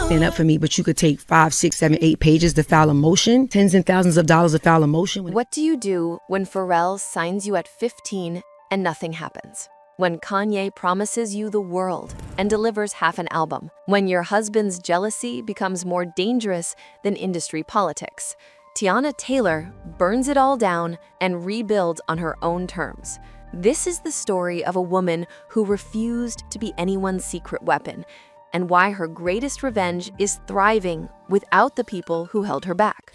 stand up for me, but you could take 5, 6, 7, 8 pages to file a motion, tens and thousands of dollars to file a motion. What do you do when Pharrell signs you at 15 and nothing happens? When Kanye promises you the world and delivers half an album? When your husband's jealousy becomes more dangerous than industry politics? Teyana Taylor burns it all down and rebuilds on her own terms. This is the story of a woman who refused to be anyone's secret weapon, and why her greatest revenge is thriving without the people who held her back.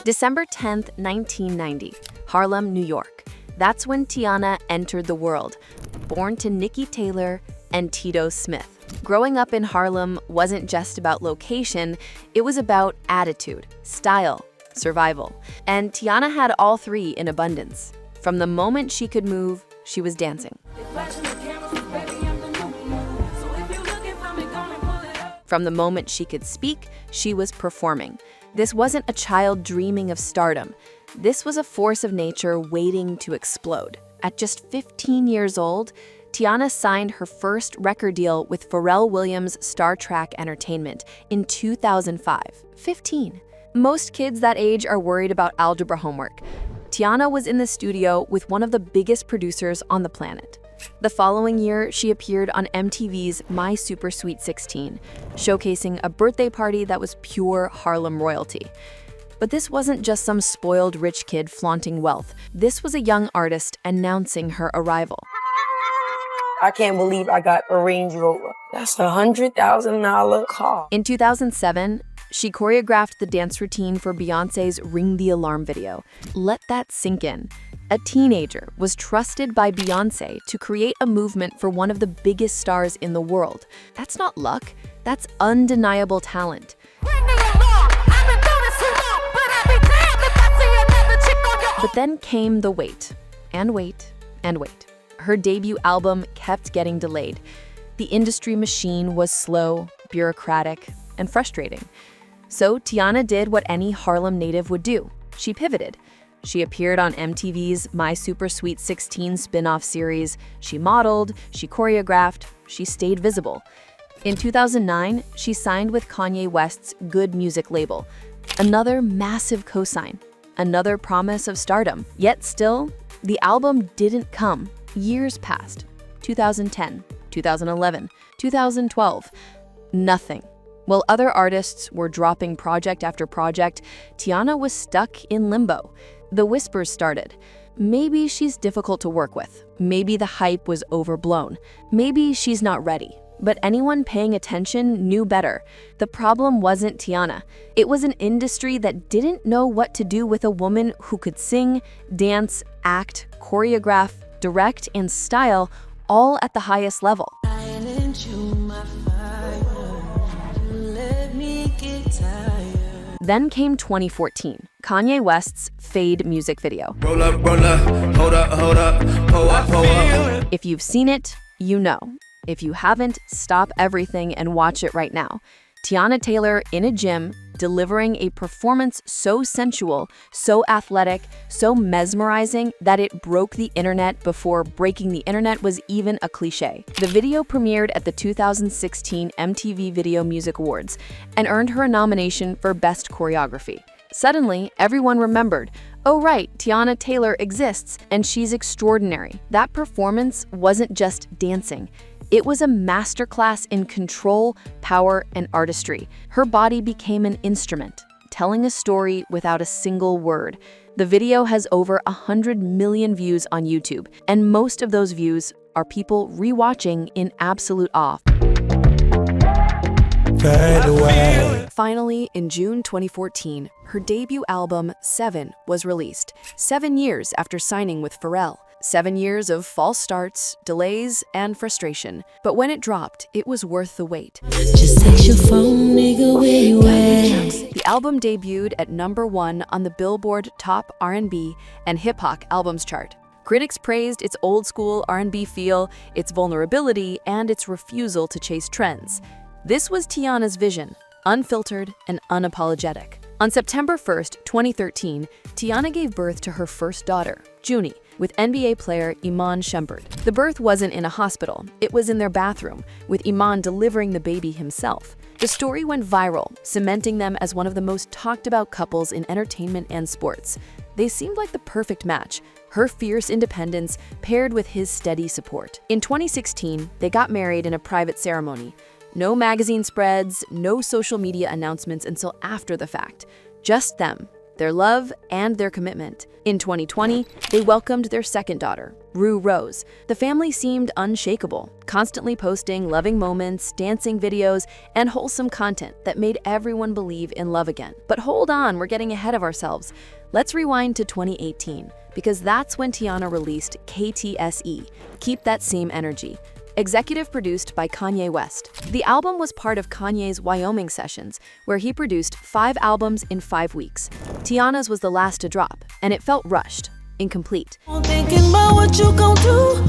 December 10th, 1990, Harlem, New York. That's when Teyana entered the world, born to Nikki Taylor and Tito Smith. Growing up in Harlem wasn't just about location, it was about attitude, style, survival. And Teyana had all three in abundance. From the moment she could move, she was dancing. From the moment she could speak, she was performing. This wasn't a child dreaming of stardom. This was a force of nature waiting to explode. At just 15 years old, Teyana signed her first record deal with Pharrell Williams' Star Trek Entertainment in 2005. 15. Most kids that age are worried about algebra homework. Teyana was in the studio with one of the biggest producers on the planet. The following year, she appeared on MTV's My Super Sweet 16, showcasing a birthday party that was pure Harlem royalty. But this wasn't just some spoiled rich kid flaunting wealth. This was a young artist announcing her arrival. I can't believe I got a Range Rover. That's $100,000 car. In 2007, she choreographed the dance routine for Beyoncé's Ring the Alarm video. Let that sink in. A teenager was trusted by Beyoncé to create a movement for one of the biggest stars in the world. That's not luck, that's undeniable talent. But then came the wait, and wait, and wait. Her debut album kept getting delayed. The industry machine was slow, bureaucratic, and frustrating. So Teyana did what any Harlem native would do. She pivoted. She appeared on MTV's My Super Sweet 16 spin-off series. She modeled, she choreographed, she stayed visible. In 2009, she signed with Kanye West's Good Music label. Another massive cosign, another promise of stardom. Yet still, the album didn't come. Years passed. 2010, 2011, 2012. Nothing. While other artists were dropping project after project, Teyana was stuck in limbo. The whispers started. Maybe she's difficult to work with. Maybe the hype was overblown. Maybe she's not ready. But anyone paying attention knew better. The problem wasn't Teyana. It was an industry that didn't know what to do with a woman who could sing, dance, act, choreograph, direct, and style all at the highest level. Then came 2014, Kanye West's Fade music video. Roll up, hold up, pull up. If you've seen it, you know. If you haven't, stop everything and watch it right now. Teyana Taylor in a gym, delivering a performance so sensual, so athletic, so mesmerizing that it broke the internet before breaking the internet was even a cliche. The video premiered at the 2016 MTV Video Music Awards and earned her a nomination for Best Choreography. Suddenly, everyone remembered, oh right, Teyana Taylor exists and she's extraordinary. That performance wasn't just dancing. It was a masterclass in control, power, and artistry. Her body became an instrument, telling a story without a single word. The video has over 100 million views on YouTube, and most of those views are people rewatching in absolute awe. Finally, in June 2014, her debut album, 7, was released, 7 years after signing with Pharrell. 7 years of false starts, delays, and frustration. But when it dropped, it was worth the wait. Just text your phone, nigga, where you at? The album debuted at #1 on the Billboard Top R&B and Hip Hop Albums chart. Critics praised its old-school R&B feel, its vulnerability, and its refusal to chase trends. This was Teyana's vision, unfiltered and unapologetic. On September 1st, 2013, Teyana gave birth to her first daughter, Junie. with NBA player Iman Shumpert. The birth wasn't in a hospital, it was in their bathroom, with Iman delivering the baby himself. The story went viral, cementing them as one of the most talked about couples in entertainment and sports. They seemed like the perfect match, her fierce independence paired with his steady support. In 2016, they got married in a private ceremony. No magazine spreads, no social media announcements until after the fact. Just them, their love, and their commitment. In 2020, they welcomed their second daughter, Rue Rose. The family seemed unshakable, constantly posting loving moments, dancing videos, and wholesome content that made everyone believe in love again. But hold on, we're getting ahead of ourselves. Let's rewind to 2018, because that's when Teyana released KTSE, Keep That Same Energy, executive produced by Kanye West. The album was part of Kanye's Wyoming sessions, where he produced 5 albums in 5 weeks. Teyana's was the last to drop, and it felt rushed, incomplete. Thinking about what you gon' do.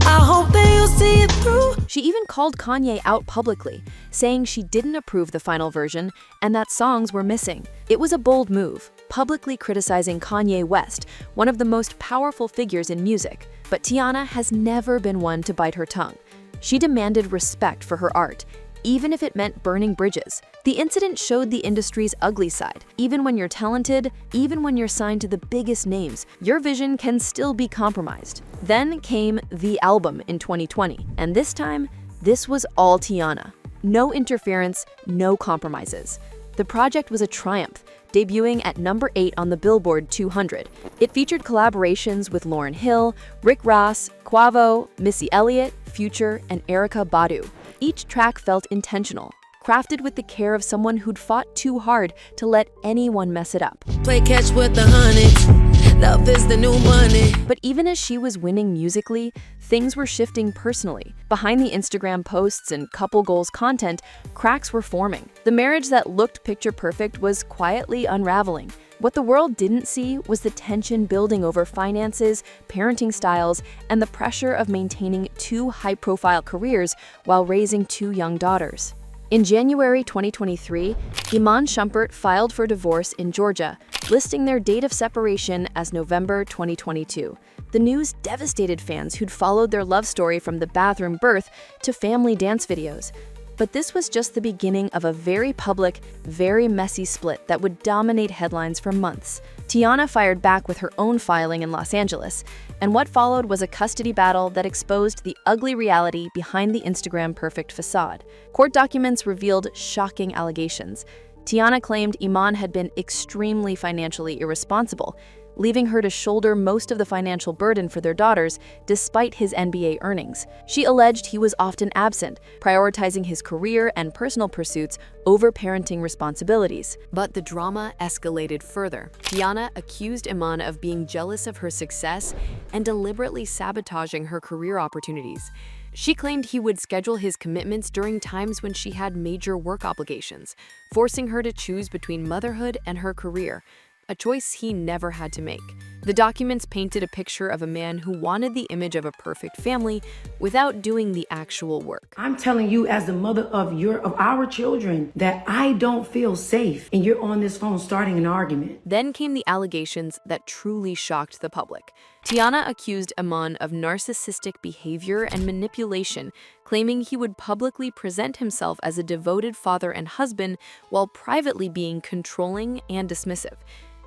I hope that you'll see it through. She even called Kanye out publicly, saying she didn't approve the final version and that songs were missing. It was a bold move, publicly criticizing Kanye West, one of the most powerful figures in music. But Teyana has never been one to bite her tongue. She demanded respect for her art, even if it meant burning bridges. The incident showed the industry's ugly side. Even when you're talented, even when you're signed to the biggest names, your vision can still be compromised. Then came The Album in 2020, and this time, this was all Teyana. No interference, no compromises. The project was a triumph, debuting at number 8 on the Billboard 200. It featured collaborations with Lauryn Hill, Rick Ross, Quavo, Missy Elliott, Future, and Erykah Badu. Each track felt intentional, crafted with the care of someone who'd fought too hard to let anyone mess it up. Play catch with the honey. Love is the new money. But even as she was winning musically, things were shifting personally. Behind the Instagram posts and couple goals content, cracks were forming. The marriage that looked picture perfect was quietly unraveling. What the world didn't see was the tension building over finances, parenting styles, and the pressure of maintaining 2 high-profile careers while raising 2 young daughters. In January 2023, Iman Shumpert filed for divorce in Georgia, listing their date of separation as November 2022. The news devastated fans who'd followed their love story from the bathroom birth to family dance videos. But this was just the beginning of a very public, very messy split that would dominate headlines for months. Teyana fired back with her own filing in Los Angeles, and what followed was a custody battle that exposed the ugly reality behind the Instagram perfect facade. Court documents revealed shocking allegations. Teyana claimed Iman had been extremely financially irresponsible, leaving her to shoulder most of the financial burden for their daughters despite his NBA earnings. She alleged he was often absent, prioritizing his career and personal pursuits over parenting responsibilities. But the drama escalated further. Teyana accused Iman of being jealous of her success and deliberately sabotaging her career opportunities. She claimed he would schedule his commitments during times when she had major work obligations, forcing her to choose between motherhood and her career, a choice he never had to make. The documents painted a picture of a man who wanted the image of a perfect family without doing the actual work. I'm telling you as the mother of our children that I don't feel safe, and you're on this phone starting an argument. Then came the allegations that truly shocked the public. Teyana accused Iman of narcissistic behavior and manipulation, claiming he would publicly present himself as a devoted father and husband while privately being controlling and dismissive.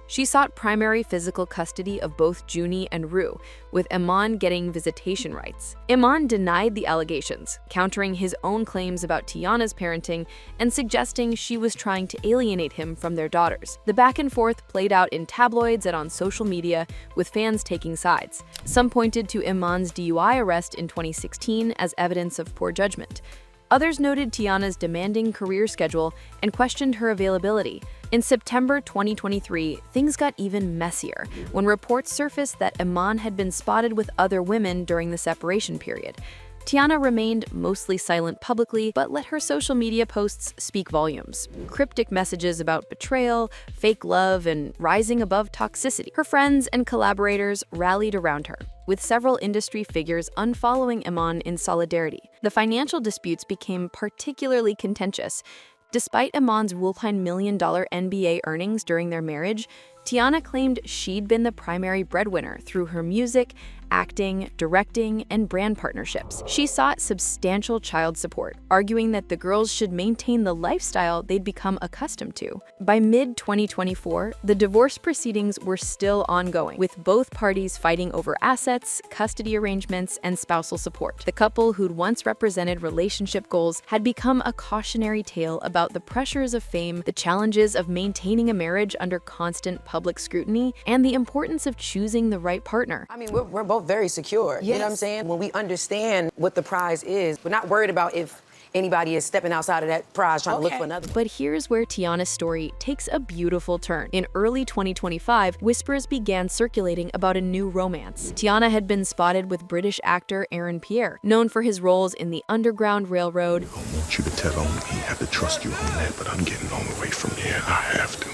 She sought primary physical custody of both Junie and Rue, with Iman getting visitation rights. Iman denied the allegations, countering his own claims about Teyana's parenting and suggesting she was trying to alienate him from their daughters. The back and forth played out in tabloids and on social media, with fans taking sides. Some pointed to Iman's DUI arrest in 2016 as evidence of poor judgment. Others noted Teyana's demanding career schedule and questioned her availability. In September 2023, things got even messier when reports surfaced that Iman had been spotted with other women during the separation period. Teyana remained mostly silent publicly, but let her social media posts speak volumes. Cryptic messages about betrayal, fake love, and rising above toxicity. Her friends and collaborators rallied around her, with several industry figures unfollowing Iman in solidarity. The financial disputes became particularly contentious. Despite Iman's multi-million-dollar NBA earnings during their marriage, Teyana claimed she'd been the primary breadwinner through her music, acting, directing, and brand partnerships. She sought substantial child support, arguing that the girls should maintain the lifestyle they'd become accustomed to. By mid-2024, the divorce proceedings were still ongoing, with both parties fighting over assets, custody arrangements, and spousal support. The couple, who'd once represented relationship goals, had become a cautionary tale about the pressures of fame, the challenges of maintaining a marriage under constant public scrutiny, and the importance of choosing the right partner. I mean, we're both very secure. You know what I'm saying? When we understand what the prize is, we're not worried about if anybody is stepping outside of that prize trying to look for another. But here's where Teyana's story takes a beautiful turn. In early 2025, whispers began circulating about a new romance. Teyana had been spotted with British actor Aaron Pierre, known for his roles in the Underground Railroad. I want you to tell on me. I have to trust you on that, but I'm getting on the way from there. I have to.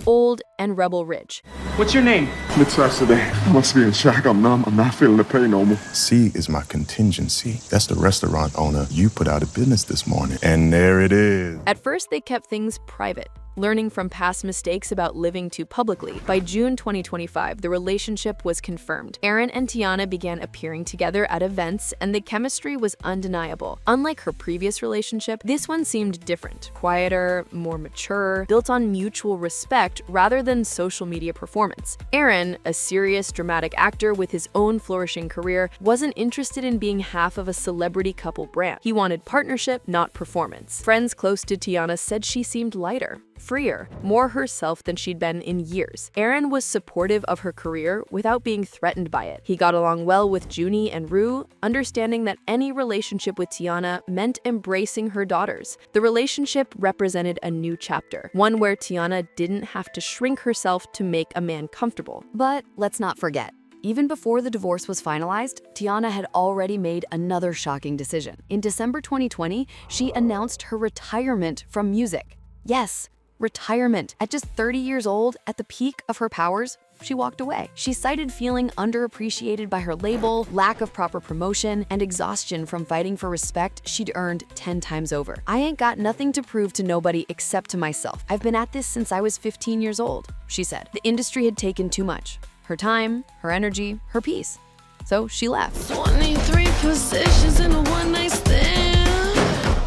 Old, and Rebel Ridge. What's your name? Today. I must be in shock. I'm numb. I'm not feeling the pain no more. C is my contingency. That's the restaurant owner you put out of business this morning. And there it is. At first, they kept things private, learning from past mistakes about living too publicly. By June 2025, the relationship was confirmed. Aaron and Teyana began appearing together at events, and the chemistry was undeniable. Unlike her previous relationship, this one seemed different, quieter, more mature, built on mutual respect rather than social media performance. Aaron, a serious, dramatic actor with his own flourishing career, wasn't interested in being half of a celebrity couple brand. He wanted partnership, not performance. Friends close to Teyana said she seemed lighter, freer, more herself than she'd been in years. Aaron was supportive of her career without being threatened by it. He got along well with Junie and Rue, understanding that any relationship with Teyana meant embracing her daughters. The relationship represented a new chapter, one where Teyana didn't have to shrink herself to make a man comfortable. But let's not forget, even before the divorce was finalized, Teyana had already made another shocking decision. In December 2020, she announced her retirement from music. Yes, retirement. At just 30 years old, at the peak of her powers, she walked away. She cited feeling underappreciated by her label, lack of proper promotion, and exhaustion from fighting for respect she'd earned 10 times over. "I ain't got nothing to prove to nobody except to myself. I've been at this since I was 15 years old," she said. The industry had taken too much. Her time, her energy, her peace. So she left. 23 positions in a one-night stand.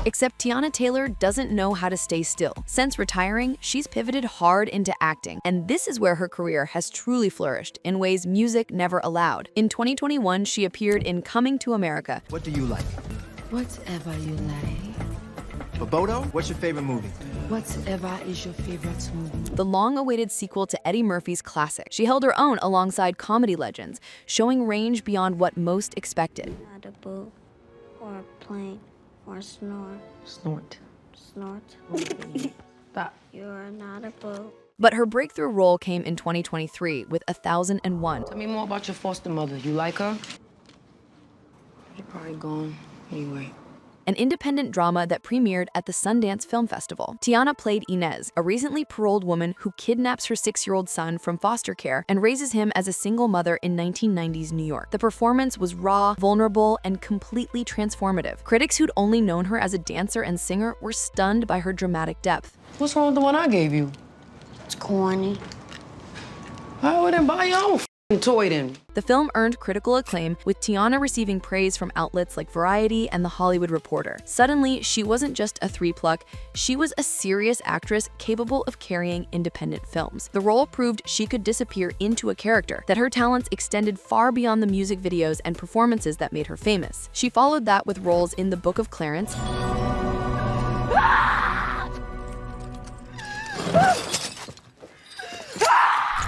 Except Teyana Taylor doesn't know how to stay still. Since retiring, she's pivoted hard into acting, and this is where her career has truly flourished in ways music never allowed. In 2021, she appeared in Coming to America. What do you like? Whatever you like. Boboto? What's your favorite movie? Whatever is your favorite movie? The long-awaited sequel to Eddie Murphy's classic. She held her own alongside comedy legends, showing range beyond what most expected. Not a boat or a plane or snore. Snort. Snort. Stop. You're not a boat. But her breakthrough role came in 2023 with 1001. Tell me more about your foster mother. You like her? She's probably gone anyway. An independent drama that premiered at the Sundance Film Festival. Teyana played Inez, a recently paroled woman who kidnaps her 6-year-old son from foster care and raises him as a single mother in 1990s New York. The performance was raw, vulnerable, and completely transformative. Critics who'd only known her as a dancer and singer were stunned by her dramatic depth. What's wrong with the one I gave you? It's corny. I wouldn't buy your own toy then. The film earned critical acclaim, with Teyana receiving praise from outlets like Variety and The Hollywood Reporter. Suddenly, she wasn't just a three-pluck, she was a serious actress capable of carrying independent films. The role proved she could disappear into a character, that her talents extended far beyond the music videos and performances that made her famous. She followed that with roles in The Book of Clarence,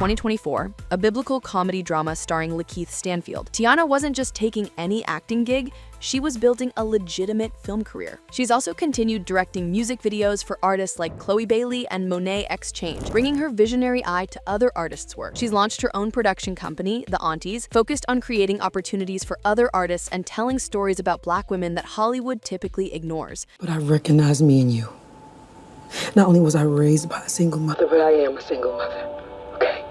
2024, a biblical comedy drama starring Lakeith Stanfield. Teyana wasn't just taking any acting gig, she was building a legitimate film career. She's also continued directing music videos for artists like Chloe Bailey and Monet X Change, bringing her visionary eye to other artists' work. She's launched her own production company, The Aunties, focused on creating opportunities for other artists and telling stories about Black women that Hollywood typically ignores. But I recognize me in you. Not only was I raised by a single mother, but I am a single mother. Okay?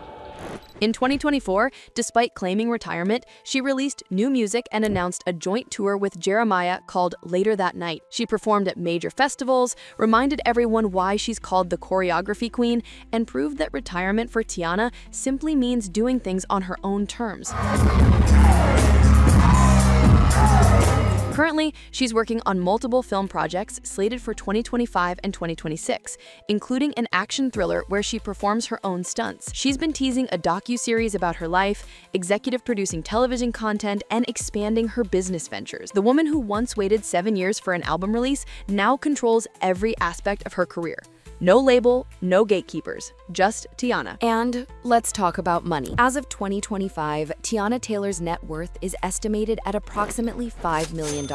In 2024, despite claiming retirement, she released new music and announced a joint tour with Jeremiah called Later That Night. She performed at major festivals, reminded everyone why she's called the choreography queen, and proved that retirement for Teyana simply means doing things on her own terms. Currently, she's working on multiple film projects slated for 2025 and 2026, including an action thriller where she performs her own stunts. She's been teasing a docu-series about her life, executive producing television content, and expanding her business ventures. The woman who once waited 7 years for an album release now controls every aspect of her career. No label, no gatekeepers, just Teyana. And let's talk about money. As of 2025, Teyana Taylor's net worth is estimated at approximately $5 million.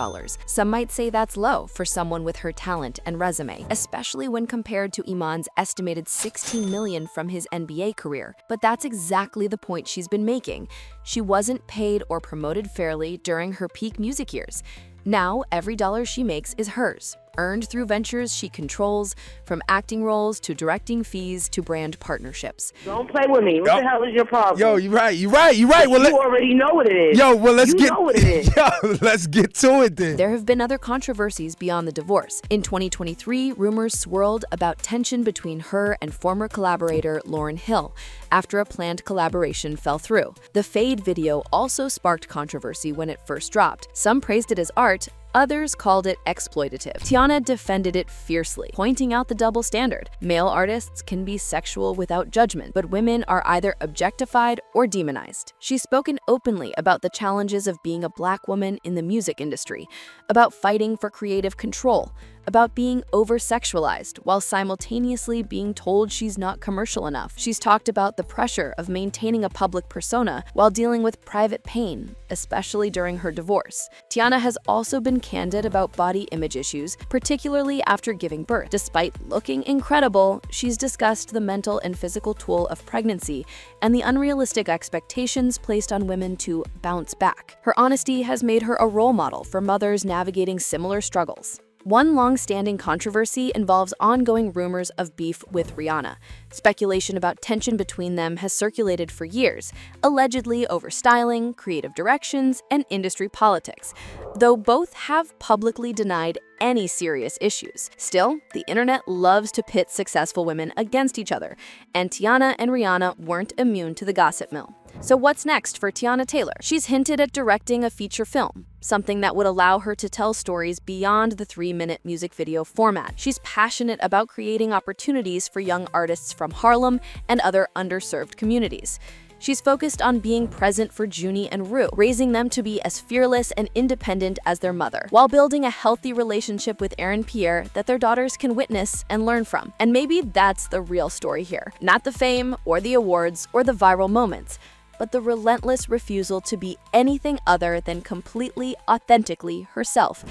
Some might say that's low for someone with her talent and resume, especially when compared to Iman's estimated $16 million from his NBA career. But that's exactly the point she's been making. She wasn't paid or promoted fairly during her peak music years. Now, every dollar she makes is hers, earned through ventures she controls, from acting roles to directing fees to brand partnerships. Don't play with me. What the hell is your problem? Yo, you're right. Well, you already know what it is. Yo, well, let's know what it is. Yo, let's get to it then. There have been other controversies beyond the divorce. In 2023, rumors swirled about tension between her and former collaborator Lauryn Hill after a planned collaboration fell through. The Fade video also sparked controversy when it first dropped. Some praised it as art, others called it exploitative. Teyana defended it fiercely, pointing out the double standard. Male artists can be sexual without judgment, but women are either objectified or demonized. She's spoken openly about the challenges of being a Black woman in the music industry, about fighting for creative control, about being over-sexualized while simultaneously being told she's not commercial enough. She's talked about the pressure of maintaining a public persona while dealing with private pain, especially during her divorce. Teyana has also been candid about body image issues, particularly after giving birth. Despite looking incredible, she's discussed the mental and physical toll of pregnancy and the unrealistic expectations placed on women to bounce back. Her honesty has made her a role model for mothers navigating similar struggles. One long-standing controversy involves ongoing rumors of beef with Rihanna. Speculation about tension between them has circulated for years, allegedly over styling, creative directions, and industry politics, though both have publicly denied any serious issues. Still, the internet loves to pit successful women against each other, and Teyana and Rihanna weren't immune to the gossip mill. So what's next for Teyana Taylor? She's hinted at directing a feature film, something that would allow her to tell stories beyond the 3-minute music video format. She's passionate about creating opportunities for young artists from Harlem and other underserved communities. She's focused on being present for Junie and Rue, raising them to be as fearless and independent as their mother, while building a healthy relationship with Aaron Pierre that their daughters can witness and learn from. And maybe that's the real story here. Not the fame or the awards or the viral moments, but the relentless refusal to be anything other than completely, authentically herself.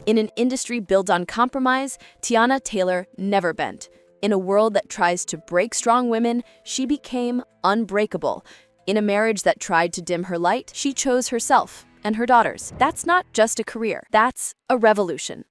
In an industry built on compromise, Teyana Taylor never bent. In a world that tries to break strong women, she became unbreakable. In a marriage that tried to dim her light, she chose herself and her daughters. That's not just a career, that's a revolution.